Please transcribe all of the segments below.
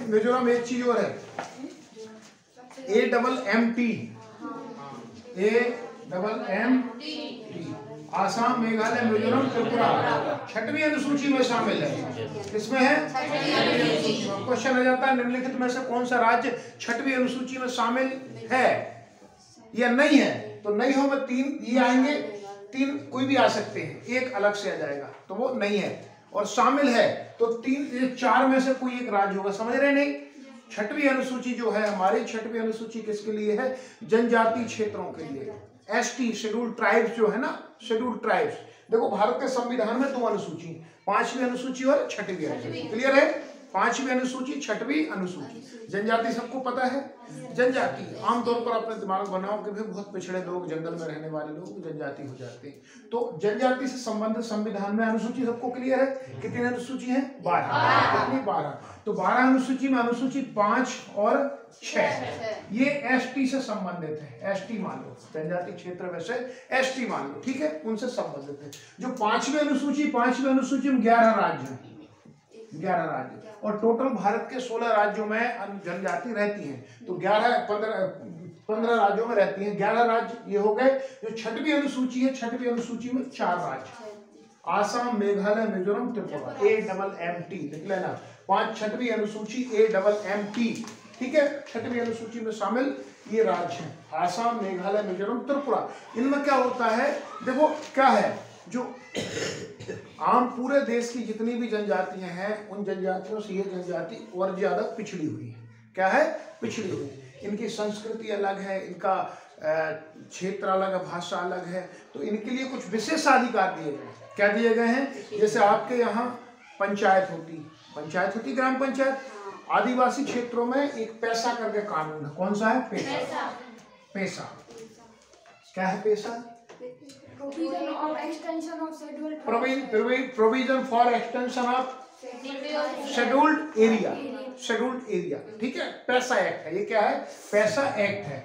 मिजोरम एक चीज और है, AMMT, AMMT, आसाम, मेघालय, मिजोरम, त्रिपुरा 6वीं अनुसूची में शामिल है। किसमें है? क्वेश्चन आ जाता है निम्नलिखित में से कौन सा राज्य 6वीं अनुसूची में शामिल है या नहीं है? तो नहीं हो में 3 ये आएंगे, 3 कोई भी आ सकते हैं, एक अलग से आ जाएगा तो वो नहीं है, और शामिल है तो 4 में से कोई एक राज्य होगा। समझ रहे नहीं? 6वीं अनुसूची जो है हमारी 6वीं अनुसूची किसके लिए है? जनजातीय क्षेत्रों के लिए। ST शेड्यूल्ड ट्राइब्स जो है ना, शेड्यूल्ड ट्राइब्स। देखो भारत के संविधान में 2 अनुसूची, 5वीं अनुसूची और 6वीं अनुसूची। क्लियर है? 5वीं अनुसूची, 6वीं अनुसूची। जनजाति सबको पता है। जनजाति आमतौर पर अपने दिमाग बनाओ कि भाई बहुत पिछड़े लोग, जंगल में रहने वाले लोग जनजाति हो जाते हैं। तो जनजाति से संबंधित संविधान में अनुसूची सबको क्लियर है। कितनी अनुसूची है? 12। कितनी? 12। तो 12 अनुसूची में अनुसूची 5 और 6 ये ST से संबंधित है। ST मान लो, जनजाति क्षेत्र वैसे ST मान लो, ठीक है, उनसे संबंधित है। जो 5वीं अनुसूची में 11 राज्य हैं, 11 राज्य, और टोटल भारत के 16 राज्यों में जनजाति रहती हैं। तो 15 राज्यों में रहती हैं, 11 राज्य ये हो गए। जो 6वीं अनुसूची है, 6वीं अनुसूची में 4 राज्य, आसाम, मेघालय, मिजोरम, त्रिपुरा, AMMT लिख लेना। 6वीं अनुसूची AMMT, ठीक है, 6वीं अनुसूची में शामिल ये राज्य हैं, आसाम, मेघालय, मिजोरम, त्रिपुरा। इनमें क्या होता है? देखो क्या है, जो आम पूरे देश की जितनी भी जनजातियां हैं उन जनजातियों से ये जनजाति और ज्यादा पिछड़ी हुई है। क्या है? पिछड़ी हुई। इनकी संस्कृति अलग है, इनका क्षेत्र अलग है, भाषा अलग है, तो इनके लिए कुछ विशेषाधिकार दिए गए। क्या दिए गए हैं? जैसे आपके यहाँ पंचायत होती ग्राम पंचायत। आदिवासी क्षेत्रों में एक पैसा करके कानून है। कौन सा है? पैसा। क्या है पैसा? Provision of extension of scheduled provision for extension of scheduled area, ठीक है, पैसा एक्ट है। ये क्या है? पैसा एक्ट है।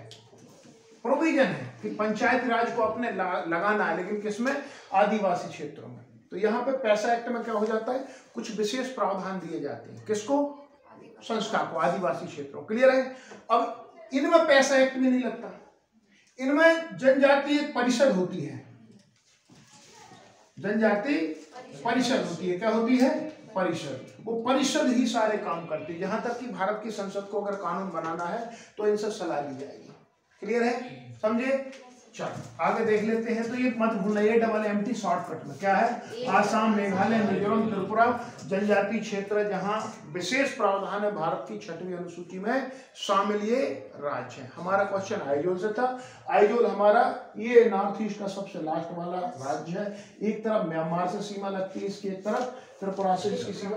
प्रोविजन है कि पंचायत राज को अपने लगाना है, लेकिन किसमें? आदिवासी क्षेत्रों में। तो यहाँ पे पैसा एक्ट में क्या हो जाता है? कुछ विशेष प्रावधान दिए जाते हैं। किसको? संस्था को, आदिवासी क्षेत्रों। क्लियर है? अब इनमें पैसा एक्ट भी नहीं लगता। इनमें जनजातीय परिषद होती है, जनजाति परिषद होती है। क्या होती है? परिषद। वो परिषद ही सारे काम करती है। जहां तक कि भारत की संसद को अगर कानून बनाना है तो इनसे सलाह ली जाएगी। क्लियर है? समझे? चलो आगे देख लेते हैं। तो ये मत भूलना, AMMT शॉर्टकट में क्या है? आसाम, मेघालय, मिजोरम, त्रिपुरा जनजाति क्षेत्र जहां विशेष प्रावधान है भारत की 6वीं अनुसूची में शामिल ये राज्य है। हमारा क्वेश्चन आइजोल से था। आइजोल हमारा ये नॉर्थ ईस्ट का सबसे लास्ट वाला राज्य है। एक तरफ म्यांमार से सीमा लगती है इसकी, एक तरफ त्रिपुरा से इसकी सीमा